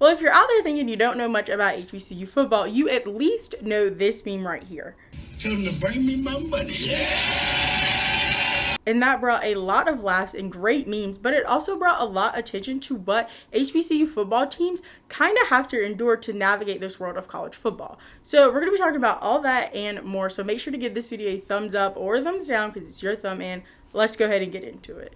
Well, if you're out there thinking you don't know much about HBCU football, you at least know this meme right here. Tell them to bring me my money. And that brought a lot of laughs and great memes, but it also brought a lot of attention to what HBCU football teams kind of have to endure to navigate this world of college football. So we're going to be talking about all that and more, so make sure to give this video a thumbs up or a thumbs down because it's your thumb, and let's go ahead and get into it.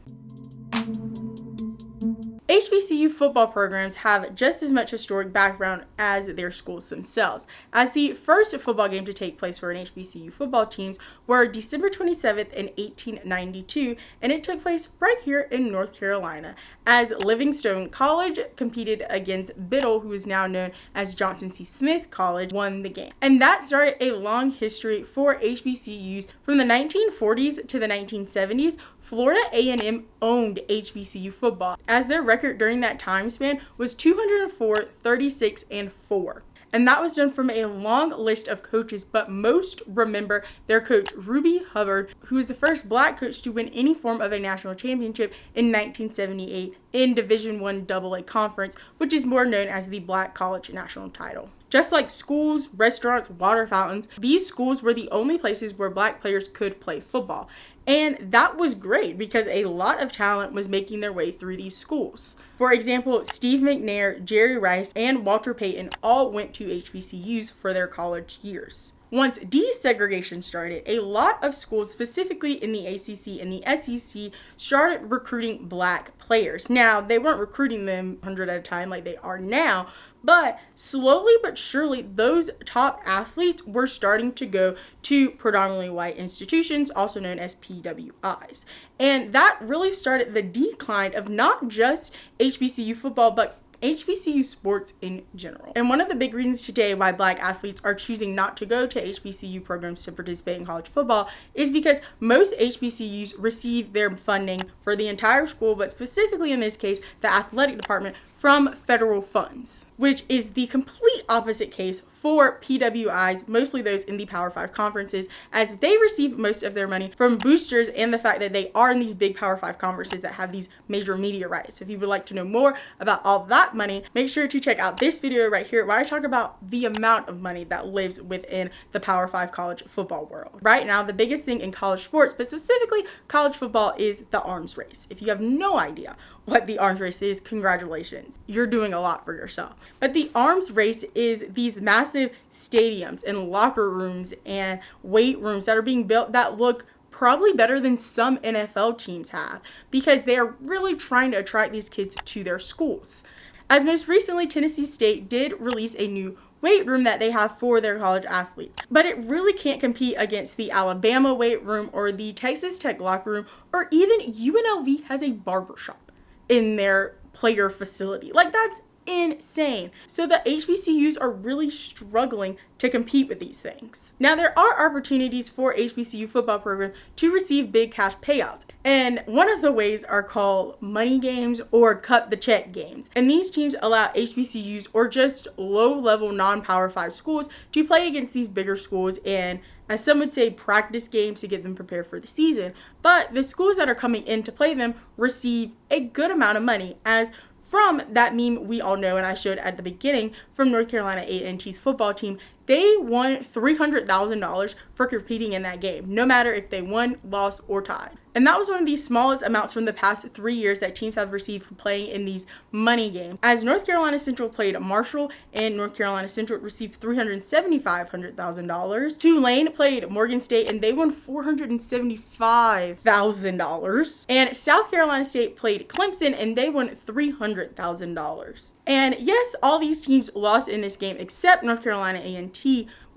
HBCU football programs have just as much historic background as their schools themselves, as the first football game to take place for an HBCU football teams were December 27th in 1892, and it took place right here in North Carolina, as Livingstone College competed against Biddle, who is now known as Johnson C. Smith College, won the game. And that started a long history for HBCUs. From the 1940s to the 1970s, Florida A&M owned HBCU football, as their record during that time span was 204, 36, and 4. And that was done from a long list of coaches, but most remember their coach, Ruby Hubbard, who was the first black coach to win any form of a national championship in 1978 in Division I AA Conference, which is more known as the Black College National Title. Just like schools, restaurants, water fountains, these schools were the only places where black players could play football. And that was great because a lot of talent was making their way through these schools. For example, Steve McNair, Jerry Rice, and Walter Payton all went to HBCUs for their college years. Once desegregation started, a lot of schools, specifically in the ACC and the SEC, started recruiting black players. Now, they weren't recruiting them 100 at a time like they are now, but slowly but surely, those top athletes were starting to go to predominantly white institutions, also known as PWIs. And that really started the decline of not just HBCU football, but HBCU sports in general. And one of the big reasons today why black athletes are choosing not to go to HBCU programs to participate in college football is because most HBCUs receive their funding for the entire school, but specifically in this case, the athletic department, from federal funds, which is the complete opposite case for PWIs, mostly those in the Power 5 conferences, as they receive most of their money from boosters and the fact that they are in these big Power 5 conferences that have these major media rights. If you would like to know more about all that money, make sure to check out this video right here where I talk about the amount of money that lives within the Power 5 college football world. Right now, the biggest thing in college sports, but specifically college football, is the arms race. If you have no idea what the arms race is, congratulations. You're doing a lot for yourself. But the arms race is these massive stadiums and locker rooms and weight rooms that are being built that look probably better than some NFL teams have, because they are really trying to attract these kids to their schools. As most recently, Tennessee State did release a new weight room that they have for their college athletes, but it really can't compete against the Alabama weight room or the Texas Tech locker room, or even UNLV has a barbershop in their player facility. Like, that's insane. So the HBCUs are really struggling to compete with these things. Now, there are opportunities for HBCU football programs to receive big cash payouts, and one of the ways are called money games or cut the check games. And these teams allow HBCUs or just low-level non-Power 5 schools to play against these bigger schools and, as some would say, practice games to get them prepared for the season. But the schools that are coming in to play them receive a good amount of money, as from that meme we all know and I showed at the beginning from North Carolina A&T's football team, they won $300,000 for competing in that game, no matter if they won, lost, or tied. And that was one of the smallest amounts from the past 3 years that teams have received for playing in these money games. As North Carolina Central played Marshall, and North Carolina Central received $375,000. Tulane played Morgan State, and they won $475,000. And South Carolina State played Clemson, and they won $300,000. And yes, all these teams lost in this game except North Carolina A&T,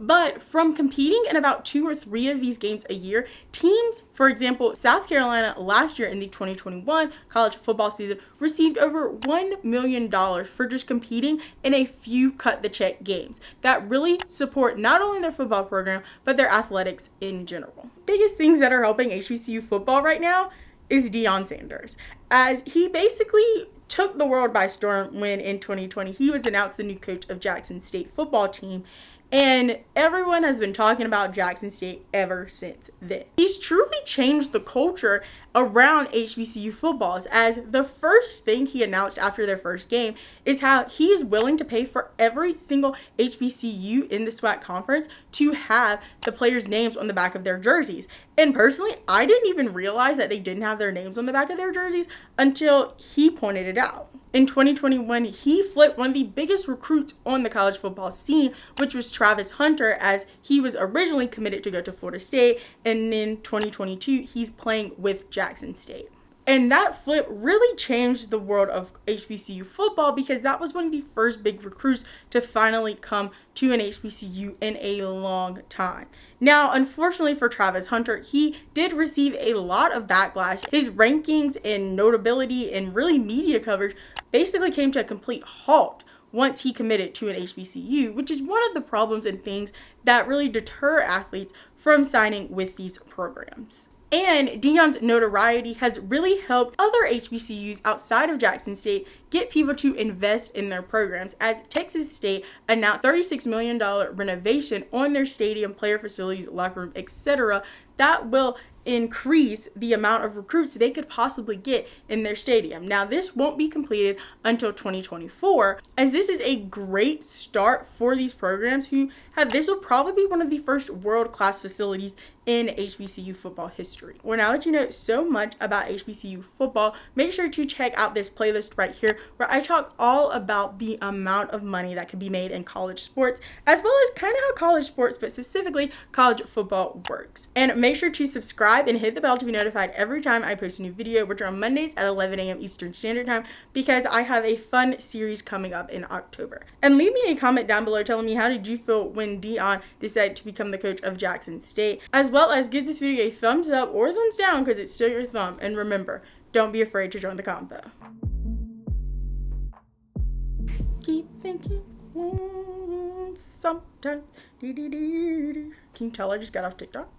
but from competing in about 2 or 3 of these games a year, teams, for example, South Carolina last year in the 2021 college football season received over $1 million for just competing in a few cut-the-check games that really support not only their football program, but their athletics in general. Biggest things that are helping HBCU football right now is Deion Sanders, as he basically took the world by storm when in 2020 he was announced the new coach of Jackson State football team. And everyone has been talking about Jackson State ever since then. He's truly changed the culture around HBCU footballs, as the first thing he announced after their first game is how he is willing to pay for every single HBCU in the SWAC conference to have the players' names on the back of their jerseys. And personally, I didn't even realize that they didn't have their names on the back of their jerseys until he pointed it out. In 2021, he flipped one of the biggest recruits on the college football scene, which was Travis Hunter, as he was originally committed to go to Florida State, and in 2022, he's playing with Jackson State. And that flip really changed the world of HBCU football, because that was one of the first big recruits to finally come to an HBCU in a long time. Now, unfortunately for Travis Hunter, he did receive a lot of backlash. His rankings and notability and really media coverage basically came to a complete halt once he committed to an HBCU, which is one of the problems and things that really deter athletes from signing with these programs. And Deion's notoriety has really helped other HBCUs outside of Jackson State get people to invest in their programs, as Texas State announced $36 million renovation on their stadium, player facilities, locker room, etc. that will increase the amount of recruits they could possibly get in their stadium. Now, this won't be completed until 2024, as this is a great start for these programs who have, this will probably be one of the first world-class facilities in HBCU football history. Well, now that you know so much about HBCU football, make sure to check out this playlist right here, where I talk all about the amount of money that can be made in college sports, as well as kind of how college sports, but specifically college football, works. And make sure to subscribe and hit the bell to be notified every time I post a new video, which are on Mondays at 11 a.m. Eastern Standard Time, because I have a fun series coming up in October. And leave me a comment down below telling me, how did you feel when Deion decided to become the coach of Jackson State, as well as give this video a thumbs up or thumbs down, because it's still your thumb. And remember, don't be afraid to join the convo. Keep thinking sometimes. Can you tell I just got off TikTok?